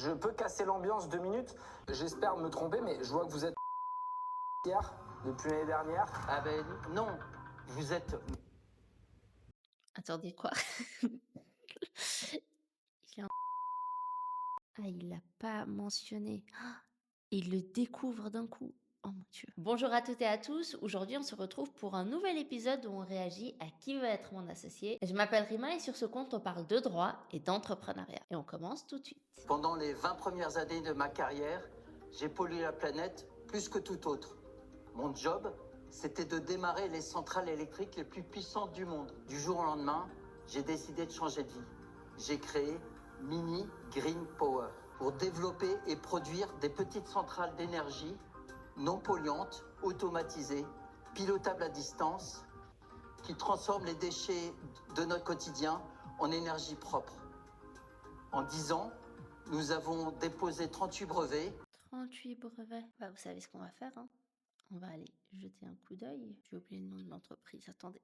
Je peux casser l'ambiance 2 minutes. J'espère me tromper, mais je vois que vous êtes hier, depuis l'année dernière. Ah ben non, vous êtes... Attendez, quoi? Il est en Ah, il l'a pas mentionné. Ah, il le découvre d'un coup. Oh mon Dieu. Bonjour à toutes et à tous. Aujourd'hui, on se retrouve pour un nouvel épisode où on réagit à qui veut être mon associé. Je m'appelle Rima et sur ce compte, on parle de droit et d'entrepreneuriat. Et on commence tout de suite. Pendant les 20 premières années de ma carrière, j'ai pollué la planète plus que tout autre. Mon job, c'était de démarrer les centrales électriques les plus puissantes du monde. Du jour au lendemain, j'ai décidé de changer de vie. J'ai créé Mini Green Power pour développer et produire des petites centrales d'énergie non polluantes, automatisées, pilotables à distance, qui transforment les déchets de notre quotidien en énergie propre. En 10 ans, nous avons déposé 38 brevets. 38 brevets. Bah, vous savez ce qu'on va faire, hein? On va aller jeter un coup d'œil. J'ai oublié le nom de l'entreprise. Attendez.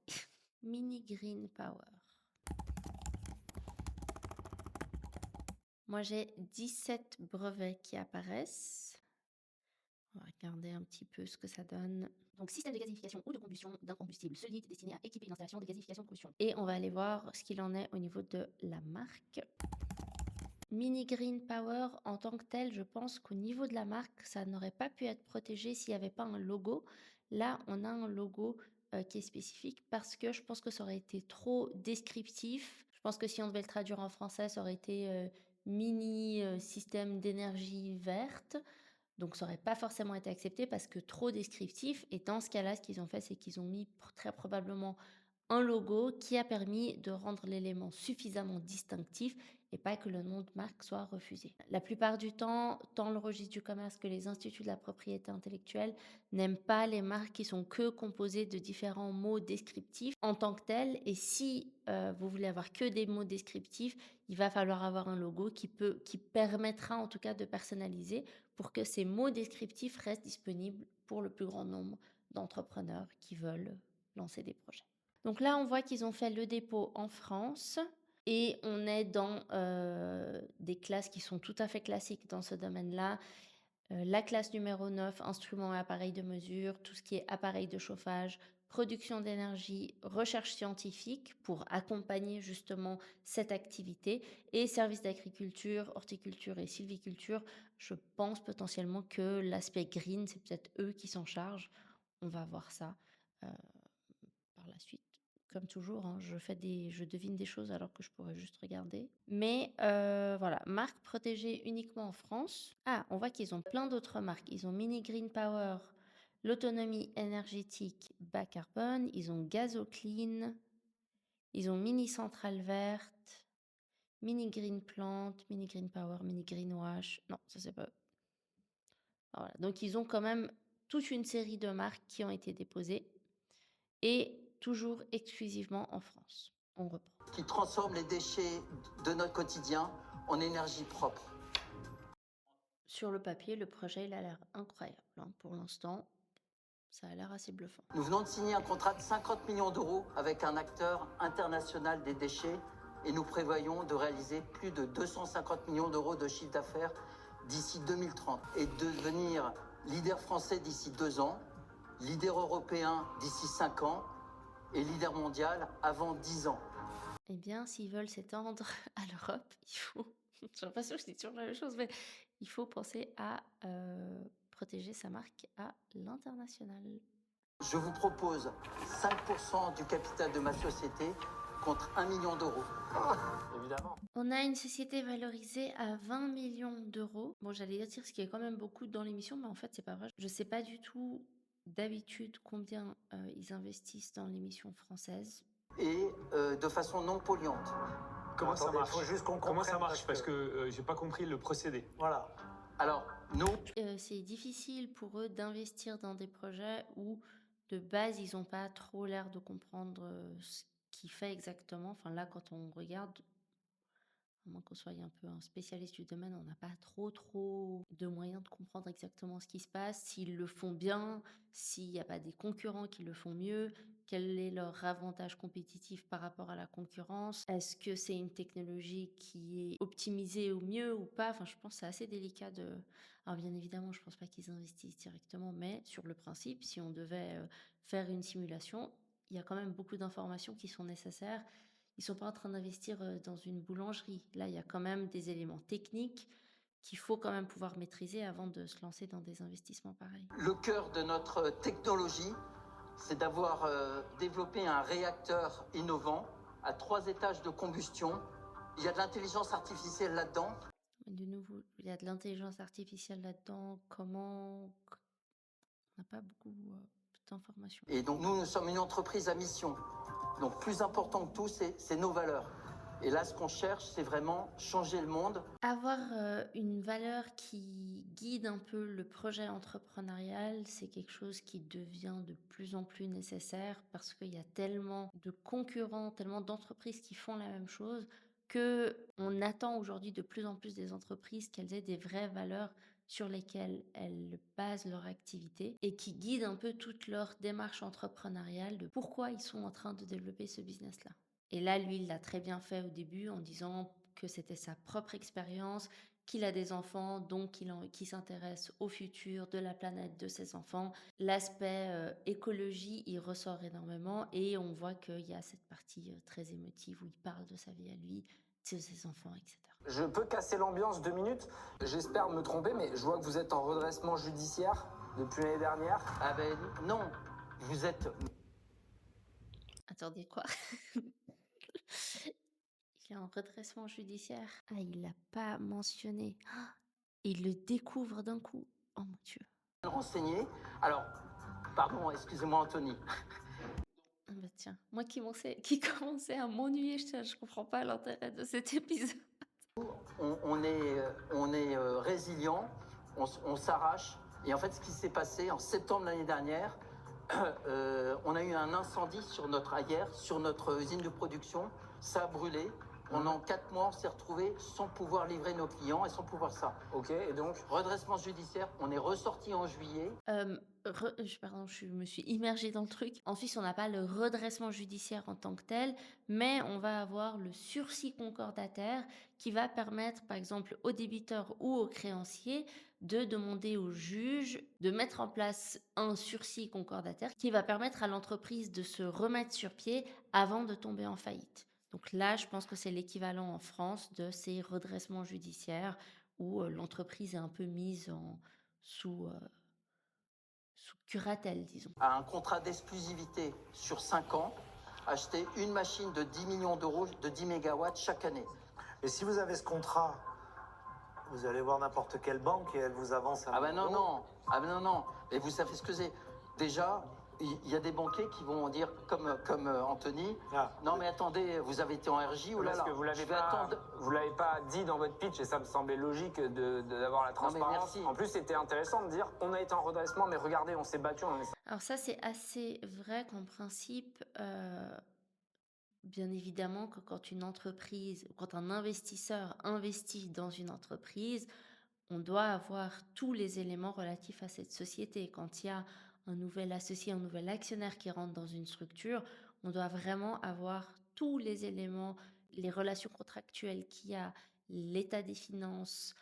Mini Green Power. Moi, j'ai 17 brevets qui apparaissent. On va regarder un petit peu ce que ça donne. Donc, système de gasification ou de combustion d'un combustible solide destiné à équiper une installation de gasification de combustion. Et on va aller voir ce qu'il en est au niveau de la marque. Mini Green Power, en tant que tel, je pense qu'au niveau de la marque, ça n'aurait pas pu être protégé s'il n'y avait pas un logo. Là, on a un logo qui est spécifique parce que je pense que ça aurait été trop descriptif. Je pense que si on devait le traduire en français, ça aurait été mini système d'énergie verte. Donc, ça n'aurait pas forcément été accepté parce que trop descriptif. Et dans ce cas-là, ce qu'ils ont fait, c'est qu'ils ont mis très probablement un logo qui a permis de rendre l'élément suffisamment distinctif et pas que le nom de marque soit refusé. La plupart du temps, tant le registre du commerce que les instituts de la propriété intellectuelle n'aiment pas les marques qui sont que composées de différents mots descriptifs en tant que tels. Et si vous voulez avoir que des mots descriptifs, il va falloir avoir un logo qui permettra en tout cas de personnaliser pour que ces mots descriptifs restent disponibles pour le plus grand nombre d'entrepreneurs qui veulent lancer des projets. Donc là, on voit qu'ils ont fait le dépôt en France et on est dans des classes qui sont tout à fait classiques dans ce domaine-là. La classe numéro 9, instruments et appareils de mesure, tout ce qui est appareils de chauffage, production d'énergie, recherche scientifique pour accompagner justement cette activité et services d'agriculture, horticulture et sylviculture. Je pense potentiellement que l'aspect green, c'est peut-être eux qui s'en chargent. On va voir ça par la suite. Comme toujours, hein, je devine des choses alors que je pourrais juste regarder. Mais voilà, marque protégée uniquement en France. Ah, on voit qu'ils ont plein d'autres marques. Ils ont Mini Green Power, l'autonomie énergétique bas carbone. Ils ont GazoClean. Ils ont Mini Centrale Verte, Mini Green Plant, Mini Green Power, Mini Green Wash. Non, ça c'est pas eux. Voilà. Donc ils ont quand même toute une série de marques qui ont été déposées. Et toujours exclusivement en France. On reprend. Qui transforment les déchets de notre quotidien en énergie propre. Sur le papier, le projet il a l'air incroyable. Hein. Pour l'instant, ça a l'air assez bluffant. Nous venons de signer un contrat de 50 millions d'euros avec un acteur international des déchets et nous prévoyons de réaliser plus de 250 millions d'euros de chiffre d'affaires d'ici 2030 et de devenir leader français d'ici 2 ans, leader européen d'ici 5 ans et leader mondial avant 10 ans. Eh bien, s'ils veulent s'étendre à l'Europe, il faut... J'ai l'impression que je dis toujours la même chose, mais il faut penser à protéger sa marque à l'international. Je vous propose 5% du capital de ma société contre 1 million d'euros. Évidemment. On a une société valorisée à 20 millions d'euros. Bon, j'allais dire ce qui est quand même beaucoup dans l'émission, mais en fait, c'est pas vrai. Je sais pas du tout d'habitude combien ils investissent dans l'émission française. Et de façon non polluante. Comment ça Attendez, marche faut juste qu'on Comment ça comprenne, marche Parce que j'ai pas compris le procédé. Voilà. Alors, nous, C'est difficile pour eux d'investir dans des projets où, de base, ils n'ont pas trop l'air de comprendre ce qu'ils fait exactement. Enfin, là, quand on regarde, moins qu'on soit un peu un spécialiste du domaine, on n'a pas trop de moyens de comprendre exactement ce qui se passe, s'ils le font bien, s'il n'y a pas des concurrents qui le font mieux, quel est leur avantage compétitif par rapport à la concurrence, est-ce que c'est une technologie qui est optimisée au mieux ou pas, enfin je pense que c'est assez délicat de... Alors bien évidemment, je pense pas qu'ils investissent directement, mais sur le principe, si on devait faire une simulation, il y a quand même beaucoup d'informations qui sont nécessaires. Ils sont pas en train d'investir dans une boulangerie. Là, il y a quand même des éléments techniques qu'il faut quand même pouvoir maîtriser avant de se lancer dans des investissements pareils. Le cœur de notre technologie, c'est d'avoir développé un réacteur innovant à 3 étages de combustion. Il y a de l'intelligence artificielle là-dedans. De nouveau, il y a de l'intelligence artificielle là-dedans. Comment... On n'a pas beaucoup d'informations. Et donc nous sommes une entreprise à mission. Donc plus important que tout, c'est nos valeurs. Et là, ce qu'on cherche, c'est vraiment changer le monde. Avoir une valeur qui guide un peu le projet entrepreneurial, c'est quelque chose qui devient de plus en plus nécessaire parce qu'il y a tellement de concurrents, tellement d'entreprises qui font la même chose que on attend aujourd'hui de plus en plus des entreprises qu'elles aient des vraies valeurs sur lesquelles elles basent leur activité et qui guident un peu toute leur démarche entrepreneuriale de pourquoi ils sont en train de développer ce business-là. Et là, lui, il l'a très bien fait au début en disant que c'était sa propre expérience, qu'il a des enfants, donc qu'il s'intéresse au futur de la planète de ses enfants. L'aspect écologie, il ressort énormément et on voit qu'il y a cette partie très émotive où il parle de sa vie à lui, de ses enfants, etc. Je peux casser l'ambiance 2 minutes. J'espère me tromper, mais je vois que vous êtes en redressement judiciaire depuis l'année dernière. Ah ben non, vous êtes... Attendez, quoi? Il est en redressement judiciaire. Ah, il l'a pas mentionné. Ah, il le découvre d'un coup. Oh mon Dieu. renseigné. Alors, pardon, excusez-moi Anthony. Ah bah tiens, moi qui commençais à m'ennuyer, je comprends pas l'intérêt de cet épisode. On est résilient, on s'arrache. Et en fait, ce qui s'est passé en septembre l'année dernière, on a eu un incendie sur notre ailleurs, sur notre usine de production. Ça a brûlé. Pendant 4 mois, on s'est retrouvés sans pouvoir livrer nos clients et sans pouvoir ça. Ok, et donc Redressement judiciaire, on est ressorti en juillet. Pardon, je me suis immergée dans le truc. En Suisse, on n'a pas le redressement judiciaire en tant que tel, mais on va avoir le sursis concordataire qui va permettre, par exemple, aux débiteurs ou aux créanciers de demander au juge de mettre en place un sursis concordataire qui va permettre à l'entreprise de se remettre sur pied avant de tomber en faillite. Donc là, je pense que c'est l'équivalent en France de ces redressements judiciaires où l'entreprise est un peu mise sous curatelle, disons. À un contrat d'exclusivité sur 5 ans, acheter une machine de 10 millions d'euros, de 10 mégawatts chaque année. Et si vous avez ce contrat, vous allez voir n'importe quelle banque et elle vous avance un Ah ben non, million. non. Ah ben non, non. Et vous savez ce que c'est. Déjà, il y a des banquiers qui vont dire, comme Anthony, Ah. non mais attendez, vous avez été en RJ, ou là parce là. que vous je l'avez vais pas, attendre. vous l'avez pas dit dans votre pitch et ça me semblait logique d'avoir la mais transparence. merci. En plus, c'était intéressant de dire on a été en redressement, mais regardez, on s'est battu. Alors ça, c'est assez vrai qu'en principe, bien évidemment que quand une entreprise, quand un investisseur investit dans une entreprise, on doit avoir tous les éléments relatifs à cette société. Quand il y a un nouvel associé, un nouvel actionnaire qui rentre dans une structure, on doit vraiment avoir tous les éléments, les relations contractuelles qu'il y a, l'état des finances,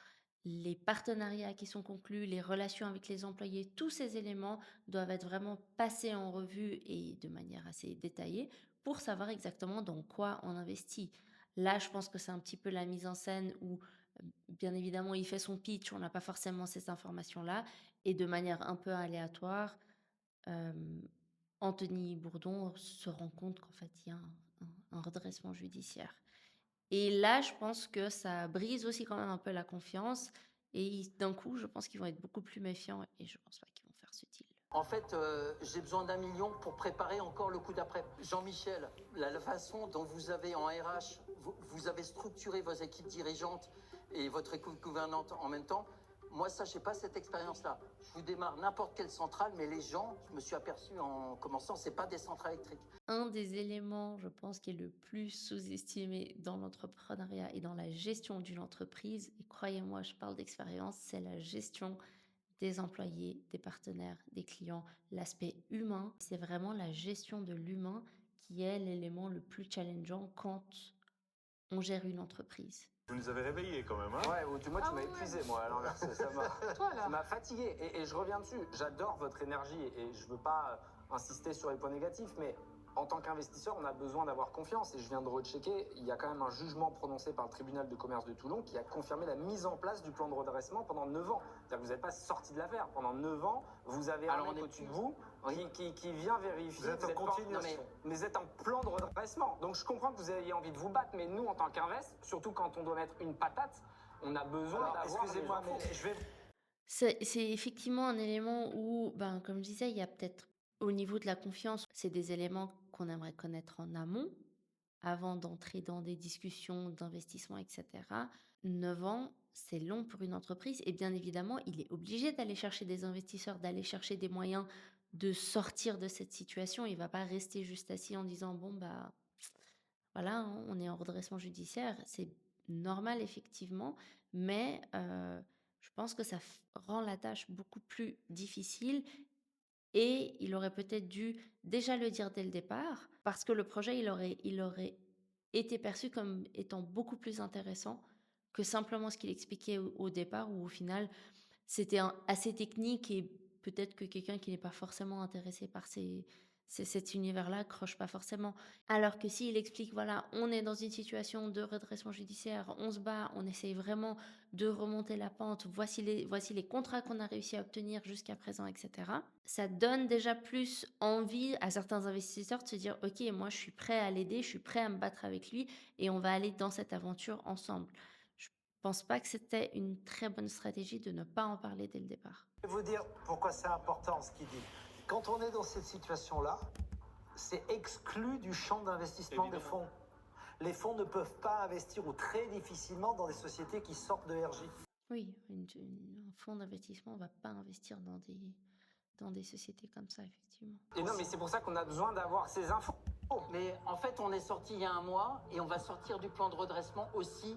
les partenariats qui sont conclus, les relations avec les employés, tous ces éléments doivent être vraiment passés en revue et de manière assez détaillée pour savoir exactement dans quoi on investit. Là, je pense que c'est un petit peu la mise en scène où bien évidemment, il fait son pitch, on n'a pas forcément ces informations-là. Et de manière un peu aléatoire, Anthony Bourdon se rend compte qu'en fait, il y a un redressement judiciaire. Et là, je pense que ça brise aussi quand même un peu la confiance. Et d'un coup, je pense qu'ils vont être beaucoup plus méfiants et je pense pas qu'ils vont faire ce deal. En fait, j'ai besoin d'1 million pour préparer encore le coup d'après. Jean-Michel, la façon dont vous avez en RH, vous avez structuré vos équipes dirigeantes et votre équipe gouvernante en même temps, moi, ça, j'ai pas cette expérience-là. Je vous démarre n'importe quelle centrale, mais les gens, je me suis aperçu en commençant, c'est pas des centrales électriques. Un des éléments, je pense, qui est le plus sous-estimé dans l'entrepreneuriat et dans la gestion d'une entreprise, et croyez-moi, je parle d'expérience, c'est la gestion des employés, des partenaires, des clients, l'aspect humain. C'est vraiment la gestion de l'humain qui est l'élément le plus challengeant quand on gère une entreprise. Vous nous avez réveillés quand même, hein? Ouais, ou du moins tu m'as épuisé, moi, à l'inverse. Ça m'a fatigué. Et je reviens dessus. J'adore votre énergie et je veux pas insister sur les points négatifs, mais en tant qu'investisseur, on a besoin d'avoir confiance. Et je viens de rechecker, il y a quand même un jugement prononcé par le tribunal de commerce de Toulon qui a confirmé la mise en place du plan de redressement pendant 9 ans. C'est-à-dire que vous n'êtes pas sorti de l'affaire. Pendant 9 ans, vous avez un mec au-dessus de vous qui vient vérifier. Vous êtes en continuation. Mais vous êtes en plan de redressement. Donc je comprends que vous ayez envie de vous battre, mais nous, en tant qu'invest, surtout quand on doit mettre une patate, on a besoin Alors, d'avoir... excusez-moi, les infos. mais je vais... C'est effectivement un élément où, ben, comme je disais, il y a peut-être au niveau de la confiance, c'est des éléments qu'on aimerait connaître en amont, avant d'entrer dans des discussions d'investissement, etc. 9 ans, c'est long pour une entreprise et bien évidemment, il est obligé d'aller chercher des investisseurs, d'aller chercher des moyens de sortir de cette situation. Il va pas rester juste assis en disant, bon, bah, voilà, hein, on est en redressement judiciaire. C'est normal, effectivement, mais je pense que ça rend la tâche beaucoup plus difficile et il aurait peut-être dû déjà le dire dès le départ, parce que le projet, il aurait été perçu comme étant beaucoup plus intéressant que simplement ce qu'il expliquait au départ, où au final, c'était assez technique et peut-être que quelqu'un qui n'est pas forcément intéressé par cet univers-là accroche pas forcément. Alors que s'il explique, voilà, on est dans une situation de redressement judiciaire, on se bat, on essaye vraiment de remonter la pente, voici les contrats qu'on a réussi à obtenir jusqu'à présent, etc. Ça donne déjà plus envie à certains investisseurs de se dire, ok, moi je suis prêt à l'aider, je suis prêt à me battre avec lui et on va aller dans cette aventure ensemble. Je pense pas que c'était une très bonne stratégie de ne pas en parler dès le départ. Je vais vous dire pourquoi c'est important ce qu'il dit. Quand on est dans cette situation-là, c'est exclu du champ d'investissement des fonds. Les fonds ne peuvent pas investir ou très difficilement dans des sociétés qui sortent de RJ. Oui, un fonds d'investissement ne va pas investir dans des sociétés comme ça, effectivement. Et non, mais c'est pour ça qu'on a besoin d'avoir ces infos. Mais en fait, on est sorti il y a un mois et on va sortir du plan de redressement aussi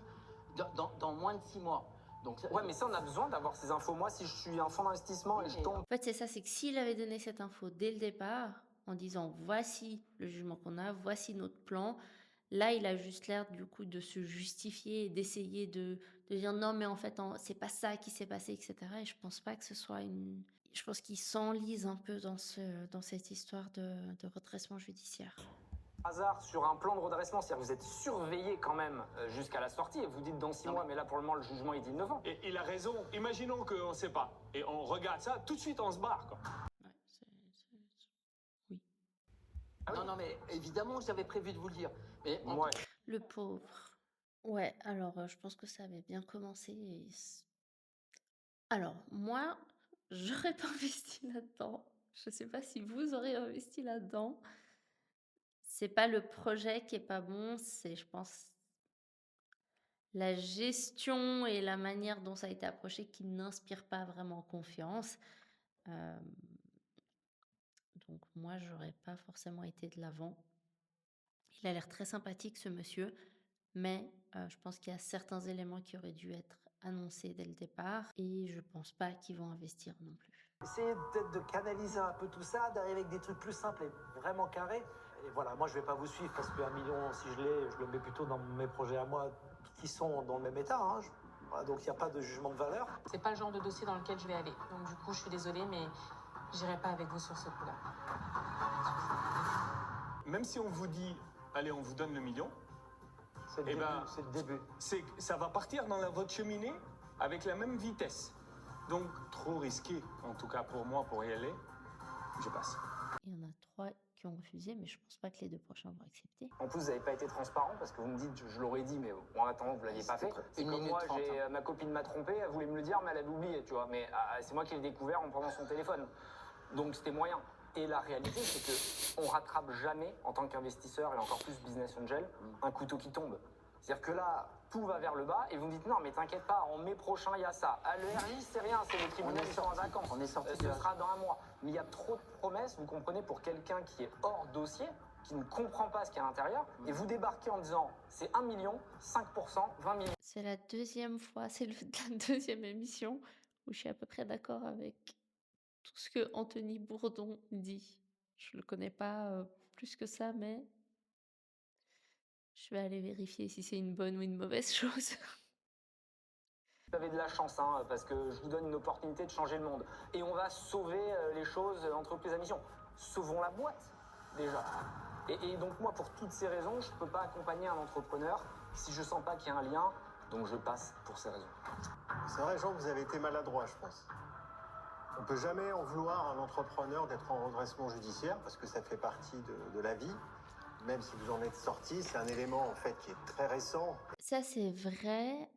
dans moins de 6 mois. Donc, Ouais, mais ça, on a besoin d'avoir ces infos. Moi, si je suis un fonds d'investissement et je tombe... En fait, c'est ça, c'est que s'il avait donné cette info dès le départ, en disant voici le jugement qu'on a, voici notre plan, là, il a juste l'air du coup de se justifier et d'essayer de dire non, mais en fait, c'est pas ça qui s'est passé, etc. Et je pense pas que ce soit une. Je pense qu'il s'enlise un peu dans cette histoire de redressement judiciaire. hasard sur un plan de redressement, c'est-à-dire que vous êtes surveillé quand même jusqu'à la sortie et vous dites dans 6 mois, mais là pour le moment le jugement il dit 9 ans. Et il a raison. Imaginons qu'on ne sait pas. Et on regarde ça, tout de suite on se barre, quoi. Ouais, oui. Non, mais évidemment, j'avais prévu de vous le dire. Mais Ouais. Le pauvre. Ouais, alors je pense que ça avait bien commencé. Alors, moi, j'aurais pas investi là-dedans. Je sais pas si vous aurez investi là-dedans. C'est pas le projet qui est pas bon, c'est, je pense, la gestion et la manière dont ça a été approché qui n'inspire pas vraiment confiance. Euh, donc moi, j'aurais pas forcément été de l'avant. Il a l'air très sympathique, ce monsieur, mais je pense qu'il y a certains éléments qui auraient dû être annoncés dès le départ et je pense pas qu'ils vont investir non plus. Essayez peut-être de canaliser un peu tout ça, d'arriver avec des trucs plus simples et vraiment carrés. Et voilà, moi je vais pas vous suivre parce que 1 million, si je l'ai, je le mets plutôt dans mes projets à moi qui sont dans le même état. Hein. Voilà, donc il n'y a pas de jugement de valeur. C'est pas le genre de dossier dans lequel je vais aller. Donc du coup, je suis désolée, mais j'irai pas avec vous sur ce coup-là. Même si on vous dit, allez, on vous donne le million, C'est le Eh début. ben, C'est le début. ça va partir dans votre cheminée avec la même vitesse. Donc, trop risqué, en tout cas pour moi, pour y aller, je passe. Il y en a 3 qui ont refusé, mais je pense pas que les 2 prochains vont accepter. En plus, vous n'avez pas été transparent parce que vous me dites, je l'aurais dit, mais en attendant, vous ne l'aviez pas fait. C'est une comme minute moi, 30, ma copine m'a trompé, elle voulait me le dire, mais elle avait oublié, tu vois. Mais c'est moi qui l'ai découvert en prenant son téléphone. Donc c'était moyen. Et la réalité, c'est qu'on rattrape jamais, en tant qu'investisseur et encore plus business angel, un couteau qui tombe. C'est-à-dire que là, tout va vers le bas et vous me dites non mais t'inquiète pas, en mai prochain il y a ça. Ah, le RJ c'est rien, c'est les tribunaux qui sont en vacances. On est sorti Ce sera dans un mois. Mais il y a trop de promesses, vous comprenez, pour quelqu'un qui est hors dossier, qui ne comprend pas ce qu'il y a à l'intérieur, et vous débarquez en disant c'est 1 million, 5%, 20 millions. C'est la deuxième fois, c'est la deuxième émission où je suis à peu près d'accord avec tout ce que Anthony Bourdon dit. Je le connais pas plus que ça, mais je vais aller vérifier si c'est une bonne ou une mauvaise chose. Vous avez de la chance, hein, parce que je vous donne une opportunité de changer le monde. Et on va sauver les choses, entreprises à mission. Sauvons la boîte, déjà. Et donc moi, pour toutes ces raisons, je ne peux pas accompagner un entrepreneur si je sens pas qu'il y a un lien, donc je passe pour ces raisons. C'est vrai, Jean, vous avez été maladroit, je pense. On ne peut jamais en vouloir à un entrepreneur d'être en redressement judiciaire, parce que ça fait partie de la vie. Même si vous en êtes sorti, c'est un élément en fait qui est très récent. Ça, c'est vrai.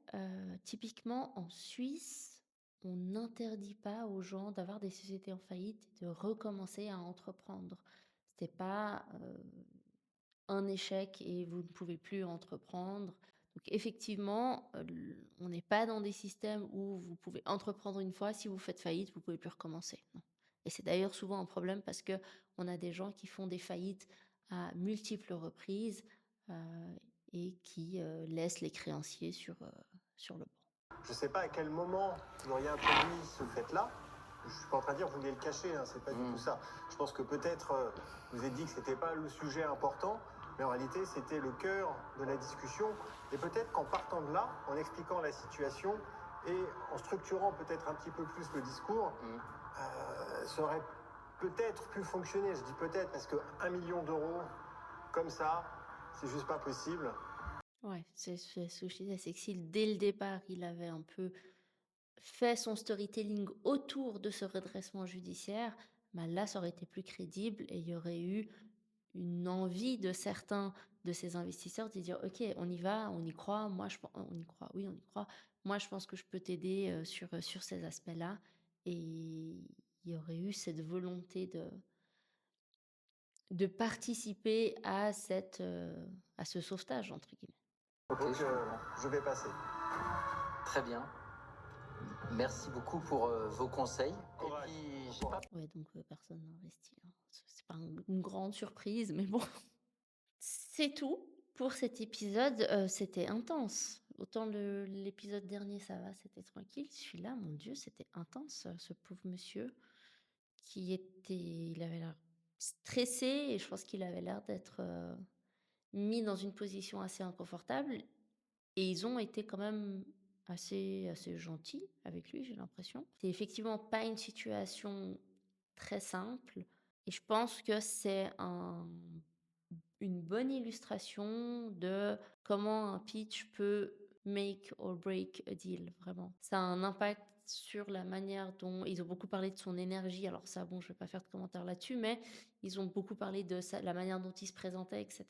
Typiquement, en Suisse, on n'interdit pas aux gens d'avoir des sociétés en faillite et de recommencer à entreprendre. C'était pas un échec et vous ne pouvez plus entreprendre. Donc effectivement, on n'est pas dans des systèmes où vous pouvez entreprendre une fois, si vous faites faillite, vous pouvez plus recommencer. Non. Et c'est d'ailleurs souvent un problème parce que on a des gens qui font des faillites à multiples reprises et qui laissent les créanciers sur le banc. Je ne sais pas à quel moment vous auriez introduit ce fait-là. Je ne suis pas en train de dire que vous voulez le cacher, hein, c'est pas du tout ça. Je pense que peut-être vous avez dit que c'était pas le sujet important, mais en réalité c'était le cœur de la discussion. Et peut-être qu'en partant de là, en expliquant la situation et en structurant peut-être un petit peu plus le discours, ça aurait peut-être pu fonctionner. Je dis peut-être parce que 1 million d'euros comme ça, c'est juste pas possible. Ouais, c'est ce que je disais, c'est que si dès le départ, il avait un peu fait son storytelling autour de ce redressement judiciaire, bah là, ça aurait été plus crédible et il y aurait eu une envie de certains de ces investisseurs de dire, OK, on y va, on y croit, on y croit, oui, on y croit. Moi, je pense que je peux t'aider sur ces aspects-là. Et il y aurait eu cette volonté de participer à à ce sauvetage, entre guillemets. Ok, Donc je comprends. je vais passer. Très bien. Merci beaucoup pour vos conseils. Courage. Et puis, j'ai pas Ouais, donc personne n'investit, hein. C'est pas une grande surprise, mais bon. C'est tout pour cet épisode. C'était intense. Autant l'épisode dernier, ça va, c'était tranquille. Celui-là, mon Dieu, c'était intense. Ce pauvre monsieur il avait l'air stressé et je pense qu'il avait l'air d'être mis dans une position assez inconfortable. Et ils ont été quand même assez gentils avec lui, j'ai l'impression. C'est effectivement pas une situation très simple. Et je pense que c'est une bonne illustration de comment un pitch peut make or break a deal, vraiment. Ça a un impact sur la manière dont ils ont beaucoup parlé de son énergie. Alors ça, bon, je vais pas faire de commentaires là-dessus, mais ils ont beaucoup parlé de la manière dont il se présentait, etc.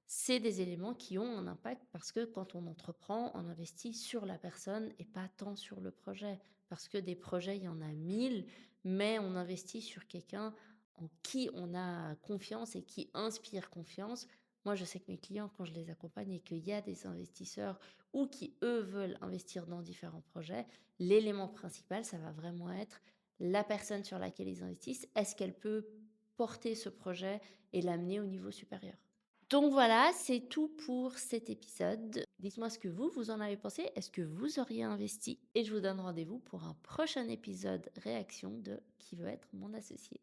C'est des éléments qui ont un impact parce que quand on entreprend, on investit sur la personne et pas tant sur le projet. Parce que des projets, il y en a 1000, mais on investit sur quelqu'un en qui on a confiance et qui inspire confiance. Moi, je sais que mes clients, quand je les accompagne et qu'il y a des investisseurs ou qui, eux, veulent investir dans différents projets, l'élément principal, ça va vraiment être la personne sur laquelle ils investissent. Est-ce qu'elle peut porter ce projet et l'amener au niveau supérieur? Donc voilà, c'est tout pour cet épisode. Dites-moi ce que vous en avez pensé. Est-ce que vous auriez investi? Et je vous donne rendez-vous pour un prochain épisode réaction de Qui veut être mon associé.